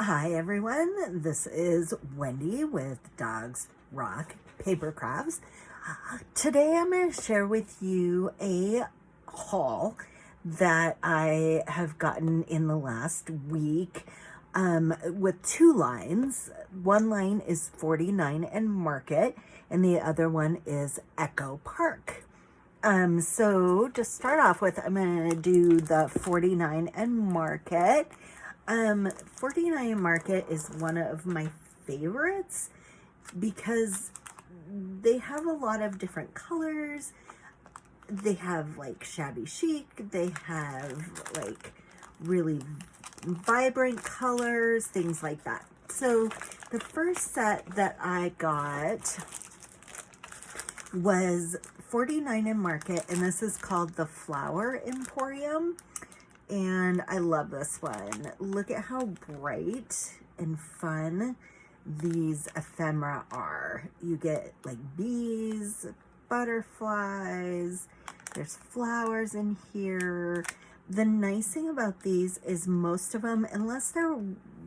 Hi everyone, this is Wendy with Dogs Rock Paper Crafts. Today I'm going to share with you a haul that I have gotten in the last week with two lines. One line is 49 and Market and the other one is Echo Park. So to start off with, I'm going to do the 49 and Market. 49 Market is one of my favorites because they have a lot of different colors. They have like shabby chic. They have like really vibrant colors, things like that. So the first set that I got was 49 and Market, and this is called the Flower Emporium. And I love this one. Look at how bright and fun these ephemera are. You get like bees, butterflies, there's flowers in here. The nice thing about these is most of them, unless they're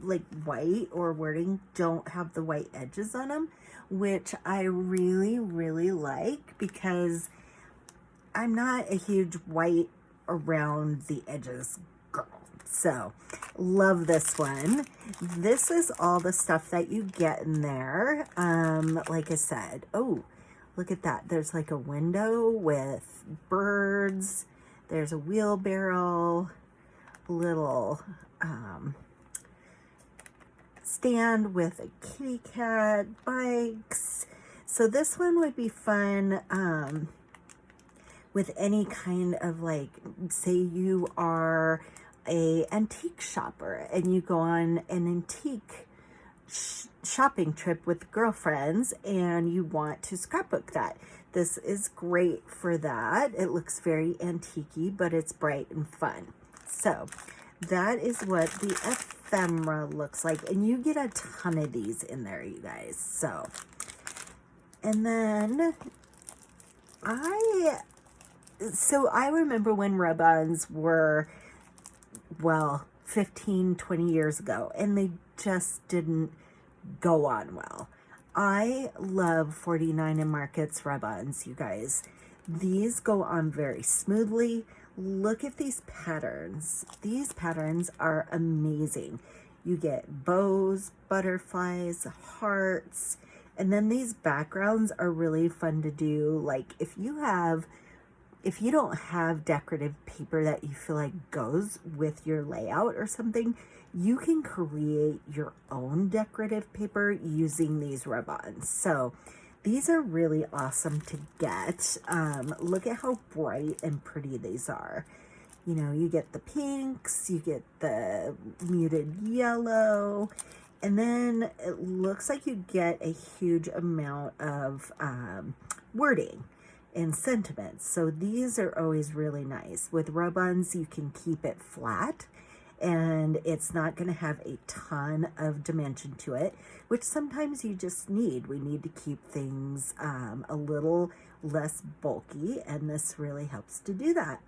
like white or wording, don't have the white edges on them, which I really, really like because I'm not a huge white around the edges girl. So love this one. This is all the stuff that you get in there. Like I said, oh, look at that. There's like a window with birds. There's a wheelbarrow, little stand with a kitty cat, bikes. So this one would be fun with any kind of, like, say you are a antique shopper and you go on an antique shopping trip with girlfriends and you want to scrapbook that. This is great for that. It looks very antique-y, but it's bright and fun. So that is what the ephemera looks like. And you get a ton of these in there, you guys. So, and then I remember when rub-ons were, well, 15, 20 years ago, and they just didn't go on well. I love 49 and Market's rub-ons, you guys. These go on very smoothly. Look at these patterns. These patterns are amazing. You get bows, butterflies, hearts, and then these backgrounds are really fun to do. Like if you don't have decorative paper that you feel like goes with your layout or something, you can create your own decorative paper using these rub-ons. So these are really awesome to get. Look at how bright and pretty these are. You know, you get the pinks, you get the muted yellow, and then it looks like you get a huge amount of wording and sentiments. So these are always really nice. With rub-ons, you can keep it flat and it's not going to have a ton of dimension to it, which sometimes you just need. We need to keep things a little less bulky, and this really helps to do that.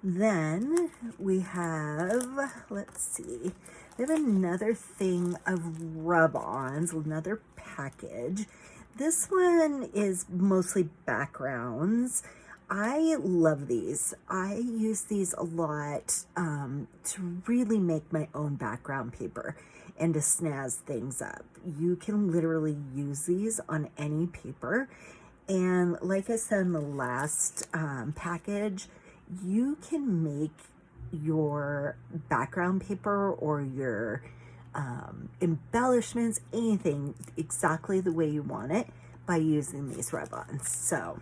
Then we have, let's see, we have another thing of rub-ons, another package. This one is mostly backgrounds. I love these. I use these a lot to really make my own background paper and to snazz things up. You can literally use these on any paper. And like I said in the last package, you can make your background paper or your embellishments, anything exactly the way you want it by using these rub-ons. So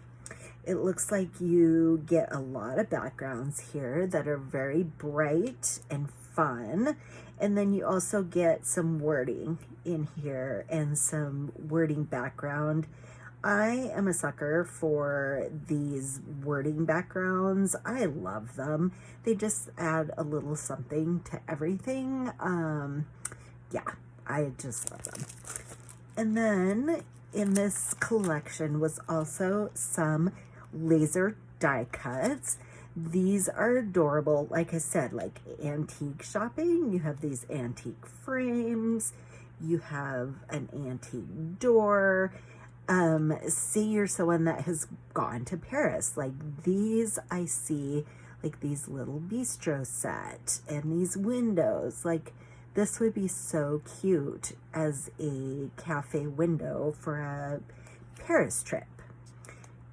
it looks like you get a lot of backgrounds here that are very bright and fun. And then you also get some wording in here and some wording background. I am a sucker for these wording backgrounds. I love them. They just add a little something to everything. Yeah, I just love them. And then in this collection was also some laser die cuts. These are adorable. Like I said, like antique shopping. You have these antique frames. You have an antique door. Say you're someone that has gone to Paris. Like these, I see like these little bistro set and these windows. Like this would be so cute as a cafe window for a Paris trip.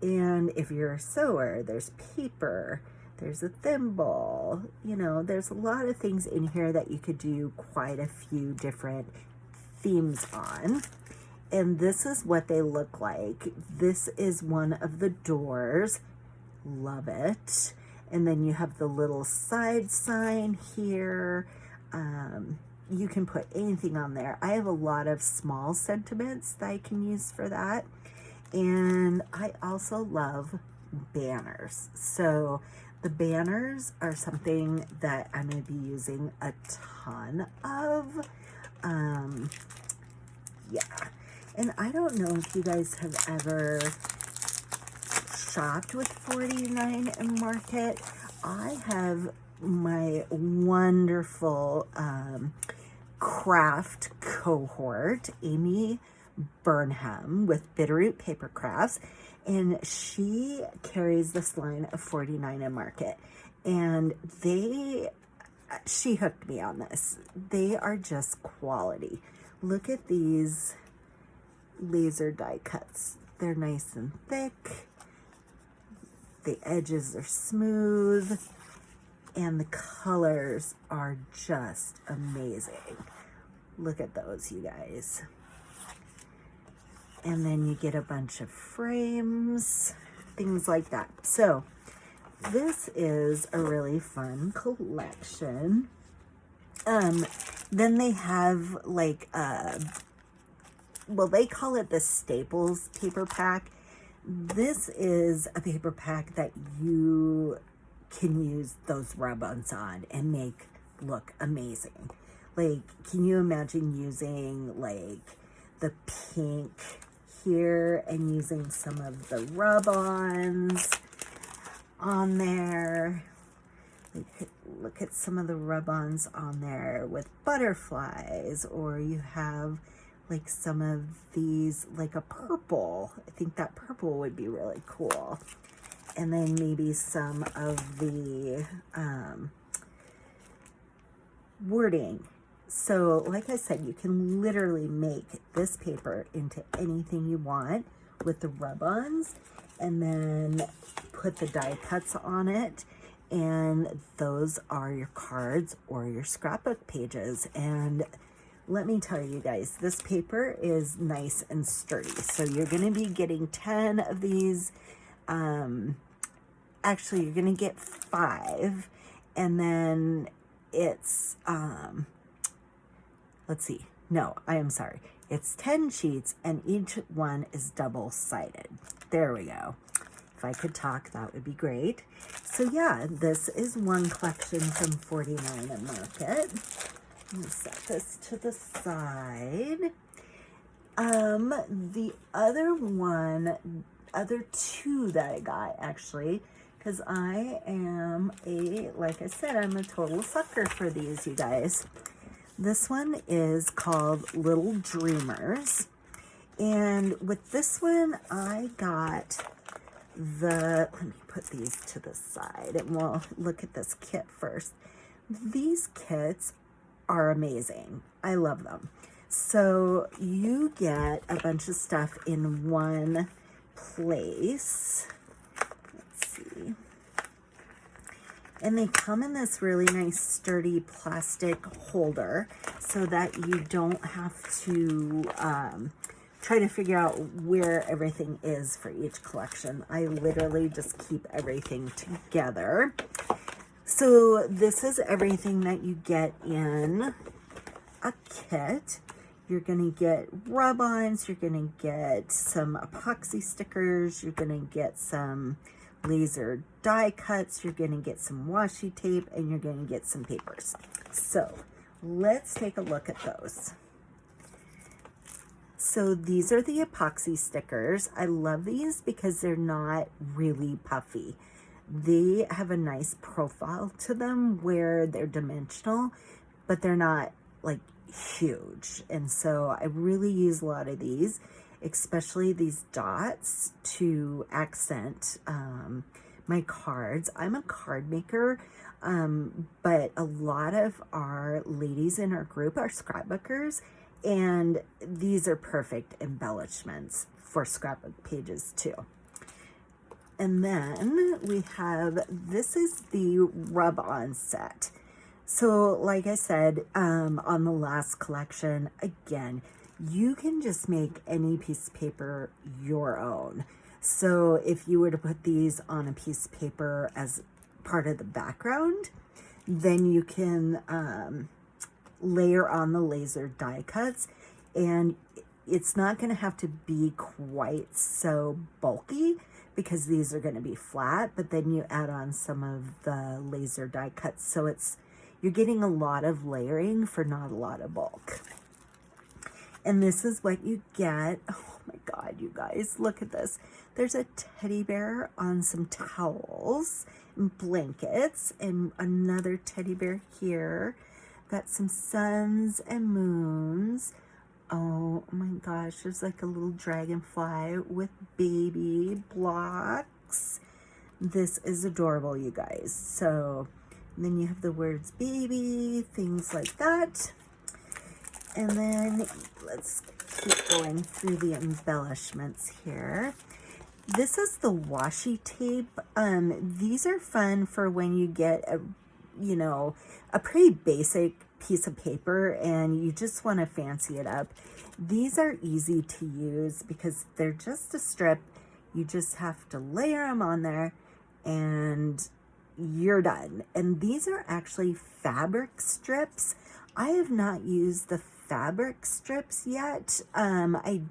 And if you're a sewer, there's paper, there's a thimble, you know, there's a lot of things in here that you could do quite a few different themes on. And this is what they look like. This is one of the doors. Love it. And then you have the little side sign here. You can put anything on there. I have a lot of small sentiments that I can use for that. And I also love banners. So the banners are something that I'm going to be using a ton of. Yeah. And I don't know if you guys have ever shopped with 49 and Market. I have my wonderful craft cohort, Amy Burnham with Bitterroot Paper Crafts, and she carries this line of 49 and Market, and she hooked me on this. They are just quality. Look at these laser die cuts. They're nice and thick. The edges are smooth, and the colors are just amazing. Look at those, you guys. And then you get a bunch of frames, things like that. So this is a really fun collection. Then they have like well, they call it the Staples paper pack. This is a paper pack that you can use those rub-ons on and make look amazing. Like, can you imagine using like the pink here and using some of the rub-ons on there? Like, look at some of the rub-ons on there with butterflies, or you have like some of these, like a purple. I think that purple would be really cool. And then maybe some of the wording. So like I said, you can literally make this paper into anything you want with the rub-ons, and then put the die cuts on it, and those are your cards or your scrapbook pages. And let me tell you guys, this paper is nice and sturdy. So you're going to be getting 10 of these. Actually, you're going to get 5. And then it's, let's see. No, I am sorry. It's 10 sheets, and each one is double-sided. There we go. If I could talk, that would be great. So yeah, this is one collection from 49 and Market. Let me set this to the side. The other two that I got, actually, because I am like I said, I'm a total sucker for these, you guys. This one is called Little Dreamers. And with this one, I got let me put these to the side and we'll look at this kit first. These kits are amazing. I love them. So you get a bunch of stuff in one place. Let's see. And they come in this really nice sturdy plastic holder so that you don't have to try to figure out where everything is for each collection. I literally just keep everything together. So this is everything that you get in a kit. You're going to get rub-ons, you're going to get some epoxy stickers, you're going to get some laser die cuts, you're going to get some washi tape, and you're going to get some papers. So let's take a look at those. So these are the epoxy stickers. I love these because they're not really puffy. they have a nice profile to them where they're dimensional, but they're not like huge. And so I really use a lot of these, especially these dots, to accent my cards. I'm a card maker, but a lot of our ladies in our group are scrapbookers, and these are perfect embellishments for scrapbook pages too. And then we have, this is the rub-on set. So like I said, on the last collection, again, you can just make any piece of paper your own. So if you were to put these on a piece of paper as part of the background, then you can layer on the laser die cuts, and it's not going to have to be quite so bulky because these are going to be flat, but then you add on some of the laser die cuts, so you're getting a lot of layering for not a lot of bulk. And this is what you get. Oh my God, you guys, look at this. There's a teddy bear on some towels and blankets, and another teddy bear here. Got some suns and moons. Oh my gosh, there's like a little dragonfly with baby blocks. This is adorable, you guys. So then you have the words baby, things like that. And then let's keep going through the embellishments here. This is the washi tape. These are fun for when you get a pretty basic piece of paper and you just want to fancy it up. These are easy to use because they're just a strip. You just have to layer them on there and you're done. And these are actually fabric strips. I have not used the fabric strips yet. I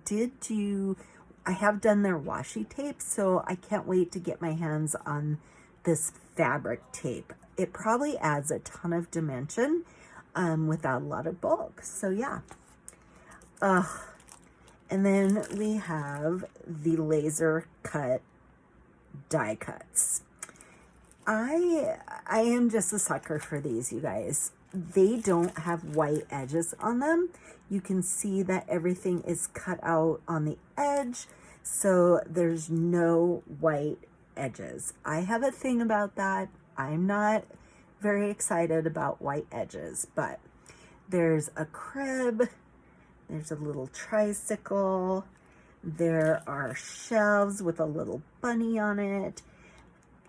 have done their washi tape, so I can't wait to get my hands on this fabric tape. It probably adds a ton of dimension without a lot of bulk. So yeah. And then we have the laser cut die cuts. I am just a sucker for these, you guys. They don't have white edges on them. You can see that everything is cut out on the edge, so there's no white edges. I have a thing about that. I'm not very excited about white edges, but there's a crib, there's a little tricycle, there are shelves with a little bunny on it,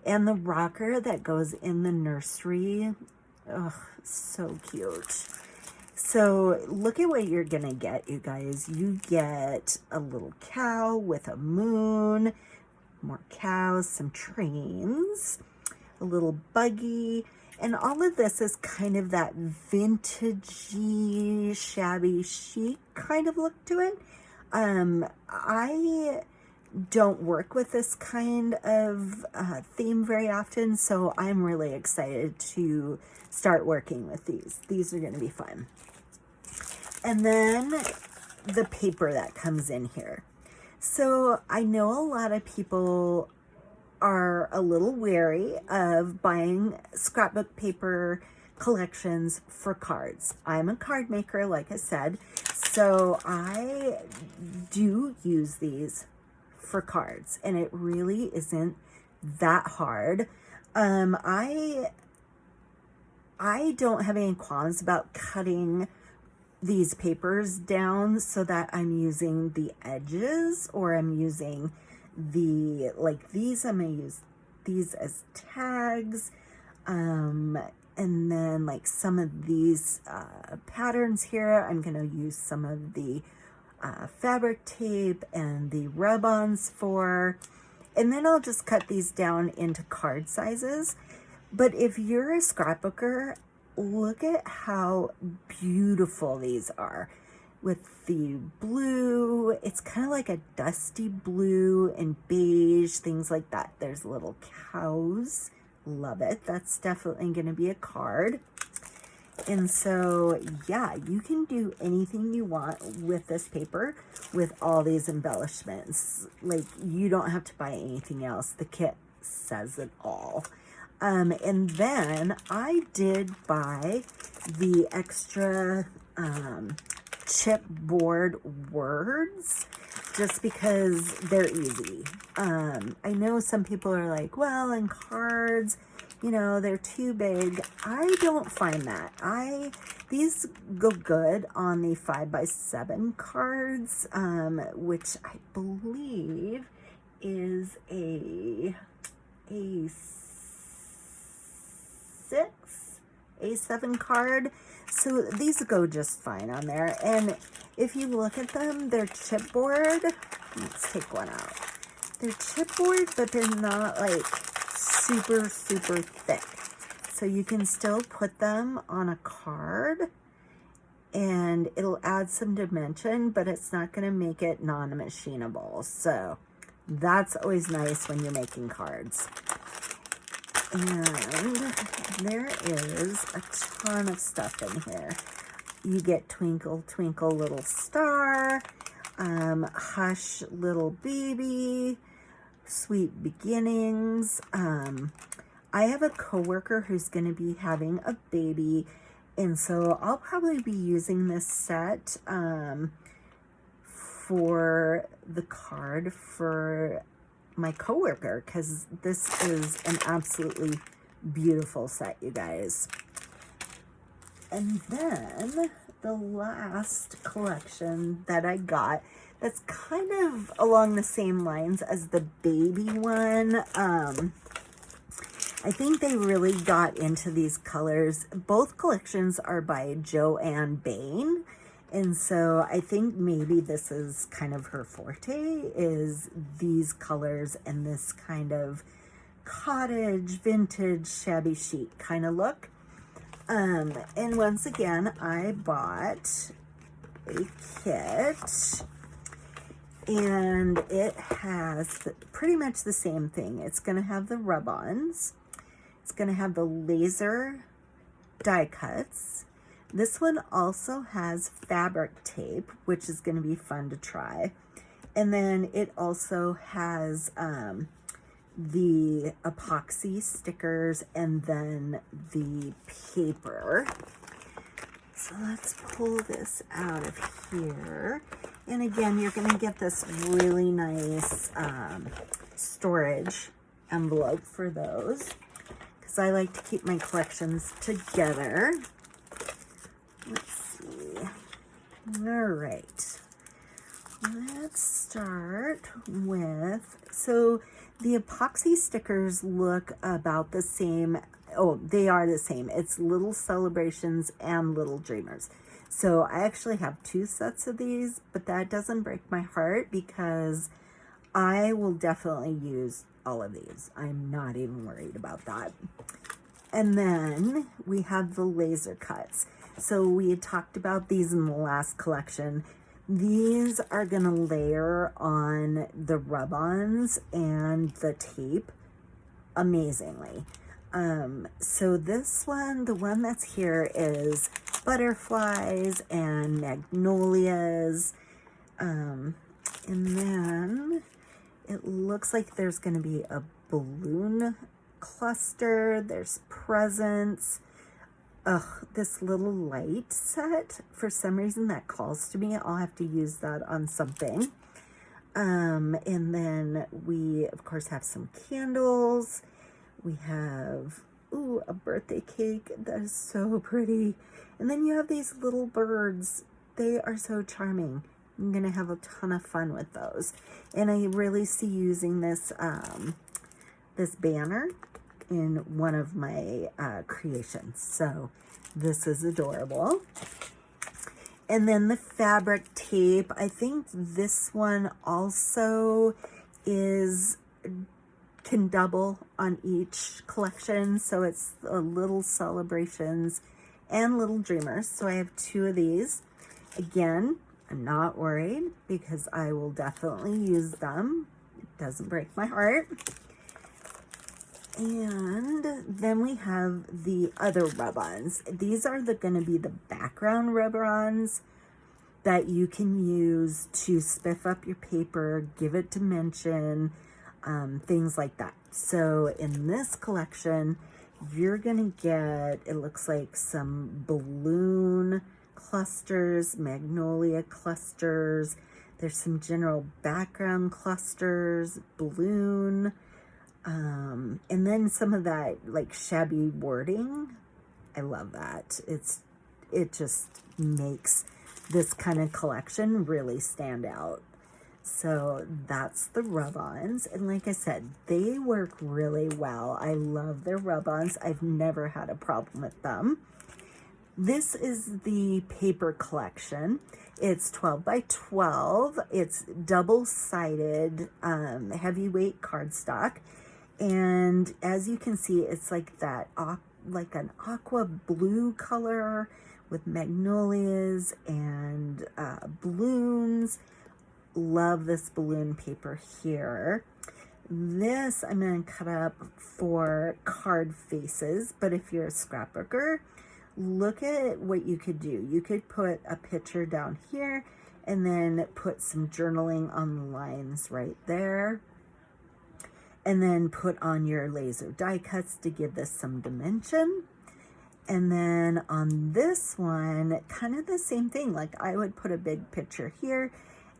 and the rocker that goes in the nursery. Oh, so cute. So look at what you're gonna get, you guys. You get a little cow with a moon, more cows, some trains, a little buggy, and all of this is kind of that vintagey, shabby chic kind of look to it. I don't work with this kind of theme very often, so I'm really excited to start working with these. These are going to be fun. And then the paper that comes in here. So I know a lot of people are a little wary of buying scrapbook paper collections for cards. I'm a card maker, like I said, so I do use these for cards, and it really isn't that hard. I don't have any qualms about cutting these papers down so that I'm using the edges, or I'm using the, like these, I'm gonna use these as tags, and then like some of these patterns here, I'm gonna use some of the fabric tape and the rub-ons for, and then I'll just cut these down into card sizes. But if you're a scrapbooker, look at how beautiful these are with the blue. It's kind of like a dusty blue and beige, things like that. There's little cows. Love it. That's definitely going to be a card. And so, yeah, you can do anything you want with this paper with all these embellishments. Like, you don't have to buy anything else. The kit says it all. And then I did buy the extra chipboard words just because they're easy. I know some people are like, well, in cards, you know, they're too big. I don't find that. These go good on the 5x7 cards, which I believe is a A7 card. So these go just fine on there. And if you look at them, they're chipboard. Let's take one out. They're chipboard, but they're not like super, super thick. So you can still put them on a card and it'll add some dimension, but it's not going to make it non-machinable. So that's always nice when you're making cards. And there is a ton of stuff in here. You get Twinkle, Twinkle, Little Star, Hush, Little Baby, Sweet Beginnings. I have a coworker who's going to be having a baby, and so I'll probably be using this set for the card for my coworker, because this is an absolutely beautiful set, you guys. And then the last collection that I got that's kind of along the same lines as the baby one. I think they really got into these colors. Both collections are by Joanne Bain. And so I think maybe this is kind of her forte, is these colors and this kind of cottage, vintage, shabby chic kind of look. And once again, I bought a kit, and it has pretty much the same thing. It's going to have the rub-ons. It's going to have the laser die cuts. This one also has fabric tape, which is going to be fun to try. And then it also has the epoxy stickers and then the paper. So let's pull this out of here. And again, you're going to get this really nice storage envelope for those, because I like to keep my collections together. Let's see. All right. Let's start with, so the epoxy stickers look about the same. Oh, they are the same. It's Little Celebrations and Little Dreamers. So I actually have 2 sets of these, but that doesn't break my heart because I will definitely use all of these. I'm not even worried about that. And then we have the laser cuts. So we had talked about these in the last collection. These are going to layer on the rub-ons and the tape amazingly. So this one, the one that's here, is butterflies and magnolias. And then it looks like there's going to be a balloon cluster. There's presents. Ugh, this little light set, for some reason that calls to me. I'll have to use that on something. And then we, of course, have some candles. We have, ooh, a birthday cake. That is so pretty. And then you have these little birds. They are so charming. I'm going to have a ton of fun with those. And I really see using this, this banner in one of my creations. So this is adorable. And then the fabric tape. I think this one also can double on each collection. So it's a Little Celebrations and Little Dreamers. So I have 2 of these. Again, I'm not worried because I will definitely use them. It doesn't break my heart. And then we have the other rub-ons. These are going to be the background rub-ons that you can use to spiff up your paper, give it dimension. things like that. So in this collection, you're gonna get, it looks like some balloon clusters, magnolia clusters. There's some general background clusters, balloon, and then some of that like shabby wording. I love that. It just makes this kind of collection really stand out. So that's the rub-ons. And like I said, they work really well. I love their rub-ons. I've never had a problem with them. This is the paper collection. It's 12 by 12. It's double-sided heavyweight cardstock. And as you can see, it's like that, like an aqua blue color with magnolias and balloons. Love this balloon paper here. This I'm going to cut up for card faces, but if you're a scrapbooker, look at what you could do. You could put a picture down here and then put some journaling on the lines right there. And then put on your laser die cuts to give this some dimension. And then on this one, kind of the same thing. Like I would put a big picture here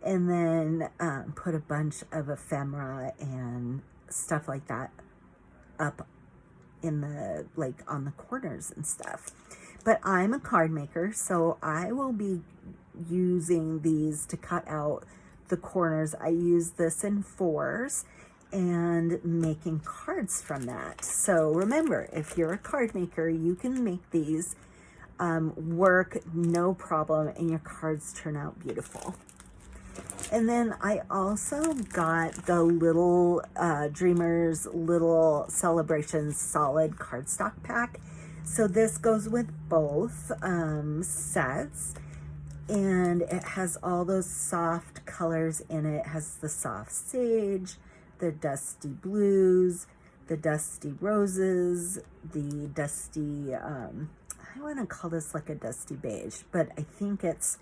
and then put a bunch of ephemera and stuff like that up in the, like on the corners and stuff. But I'm a card maker, so I will be using these to cut out the corners. I use this in 4s and making cards from that. So remember, if you're a card maker, you can make these work no problem and your cards turn out beautiful. And then I also got the little Dreamers Little Celebrations solid cardstock pack. So this goes with both sets, and it has all those soft colors in it. It has the soft sage, the dusty blues, the dusty roses, the dusty, I want to call this like a dusty beige, but I think it's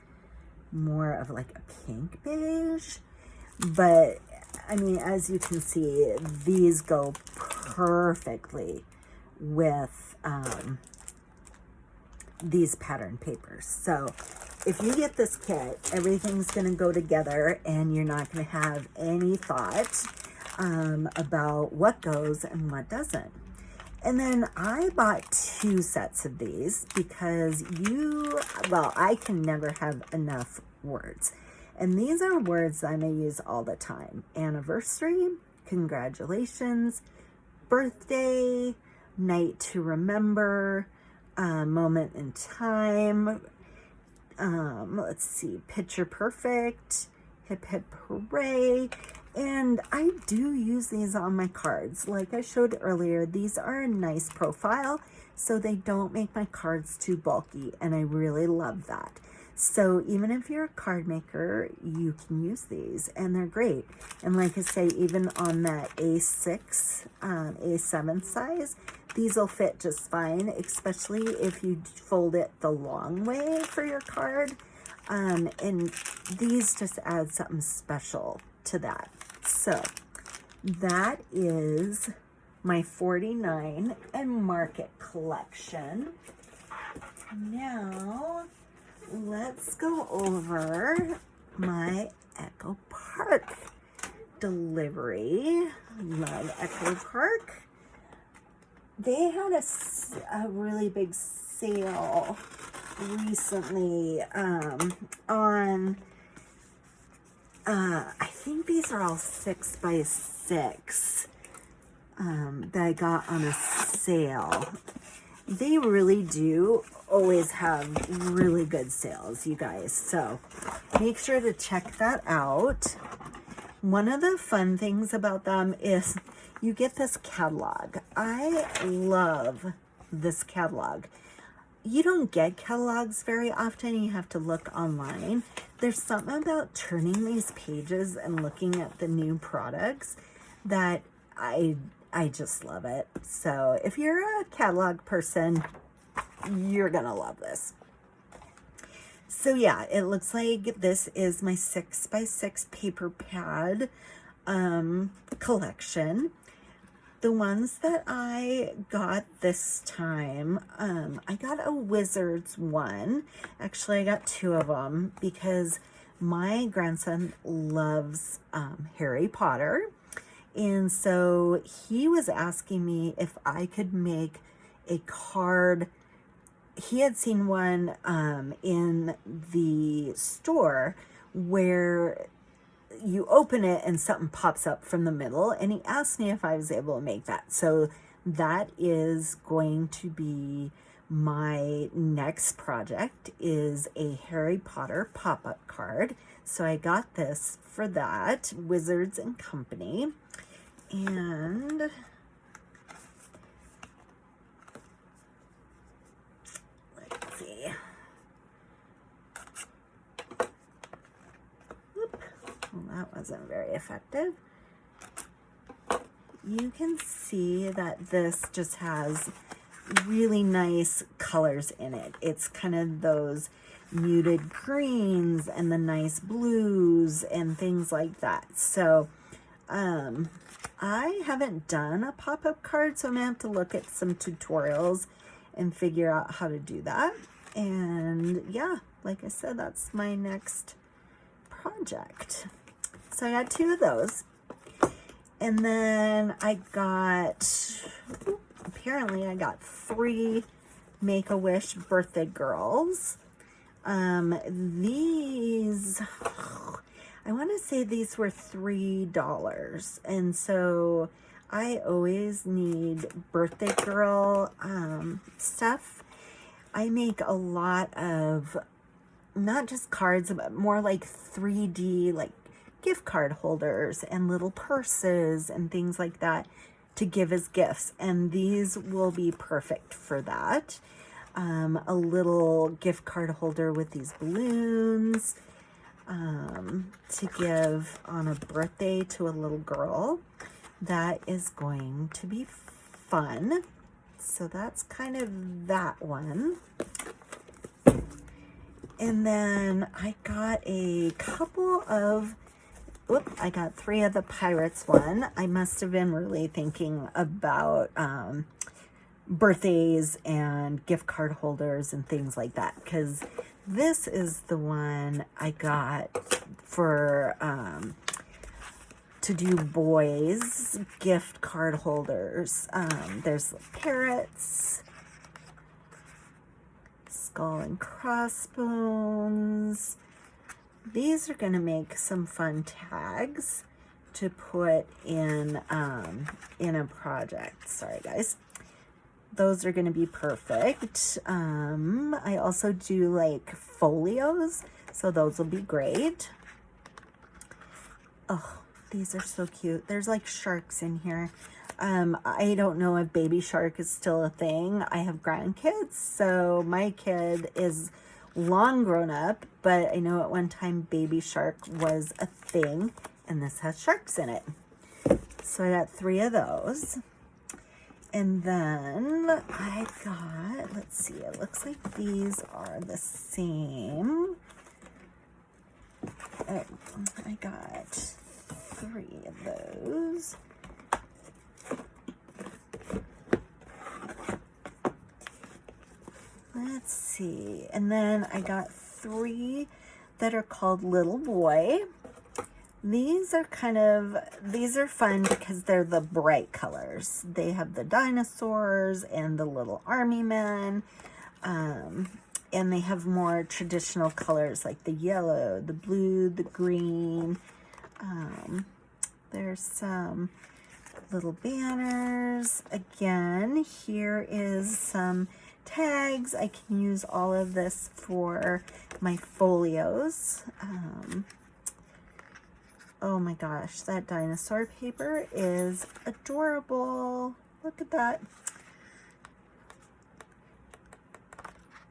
more of like a pink beige. But I mean, as you can see, these go perfectly with these pattern papers. So if you get this kit, everything's going to go together and you're not going to have any thought about what goes and what doesn't. And then I bought 2 sets of these because I can never have enough words. And these are words I'm going to use all the time. Anniversary, congratulations, birthday, night to remember, moment in time, let's see, picture perfect, hip hip hooray. And I do use these on my cards. Like I showed earlier, these are a nice profile, so they don't make my cards too bulky, and I really love that. So even if you're a card maker, you can use these, and they're great. And like I say, even on that A6, A7 size, these will fit just fine, especially if you fold it the long way for your card. And these just add something special to that. So that is my 49 and Market collection. Now let's go over my Echo Park delivery. Love Echo Park. They had a really big sale recently on I think these are all 6 by 6 that I got on a sale. They really do always have really good sales, you guys. So make sure to check that out. One of the fun things about them is you get this catalog. I love this catalog. You don't get catalogs very often. You have to look online. There's something about turning these pages and looking at the new products that I just love it. So if you're a catalog person, you're gonna love this. So yeah, it looks like this is my 6 by 6 paper pad. collection. The ones that I got this time, I got a Wizards one. Actually, I got two of them because my grandson loves Harry Potter. And so he was asking me if I could make a card. He had seen one in the store where you open it and something pops up from the middle, and he asked me if I was able to make that. So that is going to be my next project, is a Harry Potter pop-up card. So I got this for that, Wizards and Company. And let's see. Whoop. Well, that wasn't very effective. You can see that this just has really nice colors in it. It's kind of those muted greens and the nice blues and things like that. So I haven't done a pop-up card, so I'm gonna have to look at some tutorials and figure out how to do that. And yeah, like I said, that's my next project. So I got two of those. And then I got, apparently I got 3 Make-A-Wish birthday girls. These, I want to say these were $3. And so I always need birthday girl stuff. I make a lot of, not just cards, but more like 3D, like gift card holders and little purses and things like that to give as gifts. And these will be perfect for that. A little gift card holder with these balloons to give on a birthday to a little girl. That is going to be fun. So that's kind of that one. And then I got a couple of, I got 3 of the Pirates one. I must have been really thinking about birthdays and gift card holders and things like that, because this is the one I got for to do boys gift card holders. There's parrots, skull and crossbones. These are going to make some fun tags to put in a project. Sorry, guys. Those are going to be perfect. I also do like folios, so those will be great. Oh, these are so cute. There's like sharks in here. I don't know if baby shark is still a thing. I have grandkids, so my kid is long grown up, but I know at one time baby shark was a thing, and this has sharks in it. So I got 3 of those. And then I got, let's see, it looks like these are the same. I got 3 of those. Let's see. And then I got 3 that are called Little Boy. These are these are fun because they're the bright colors. They have the dinosaurs and the little army men. And they have more traditional colors like the yellow, the blue, the green. There's some little banners. Again, here is some tags. I can use all of this for my folios. Oh my gosh, that dinosaur paper is adorable. Look at that.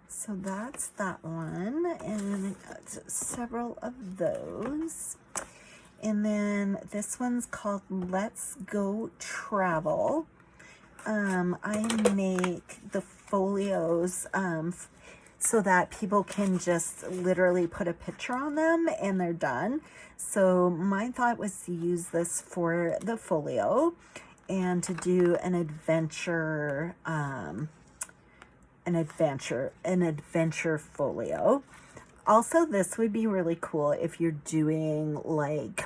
So that's that one, and I got several of those. And then this one's called Let's Go Travel. I make the folios so that people can just literally put a picture on them and they're done. So my thought was to use this for the folio and to do an adventure folio. Also, this would be really cool if you're doing like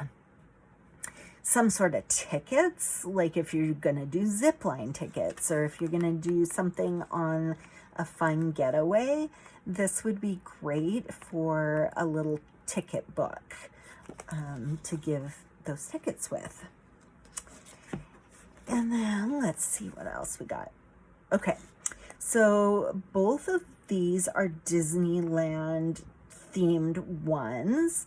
some sort of tickets, like if you're gonna do zipline tickets, or if you're gonna do something on a fun getaway. This would be great for a little ticket book to give those tickets with. And then let's see what else we got. Okay, so both of these are Disneyland themed ones.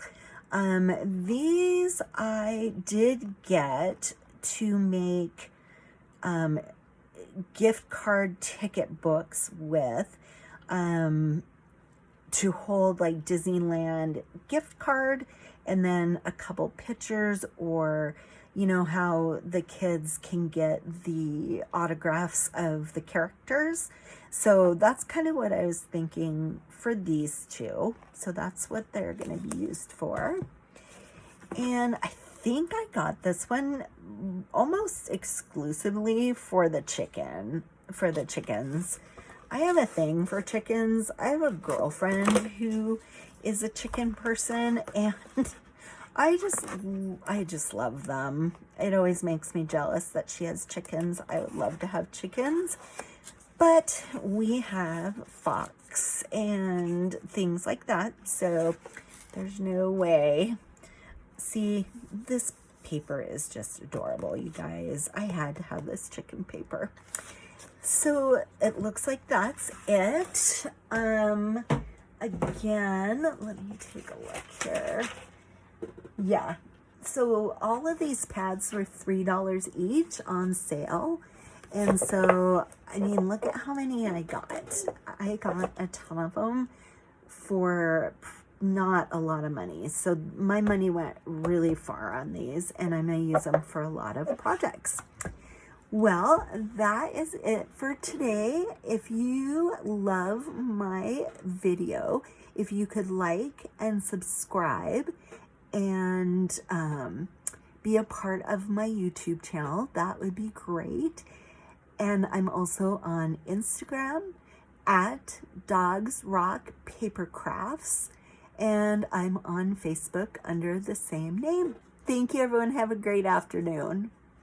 These I did get to make gift card ticket books with, to hold like Disneyland gift card and then a couple pictures, or you know how the kids can get the autographs of the characters. So that's kind of what I was thinking for these two. So that's what they're going to be used for. And I think I got this one almost exclusively for the chickens. I have a thing for chickens. I have a girlfriend who is a chicken person, and I just love them. It always makes me jealous that she has chickens. I would love to have chickens, but we have fox and things like that, so there's no way. See, this paper is just adorable, you guys. I had to have this chicken paper. So it looks like that's it. Again, let me take a look here. Yeah, so all of these pads were $3 each on sale. And so, I mean, look at how many I got. I got a ton of them for not a lot of money. So my money went really far on these, and I'm going to use them for a lot of projects. Well, that is it for today. If you love my video, if you could like and subscribe and be a part of my YouTube channel, that would be great. And I'm also on Instagram at Dogs Rock Paper Crafts, and I'm on Facebook under the same name. Thank you, everyone. Have a great afternoon.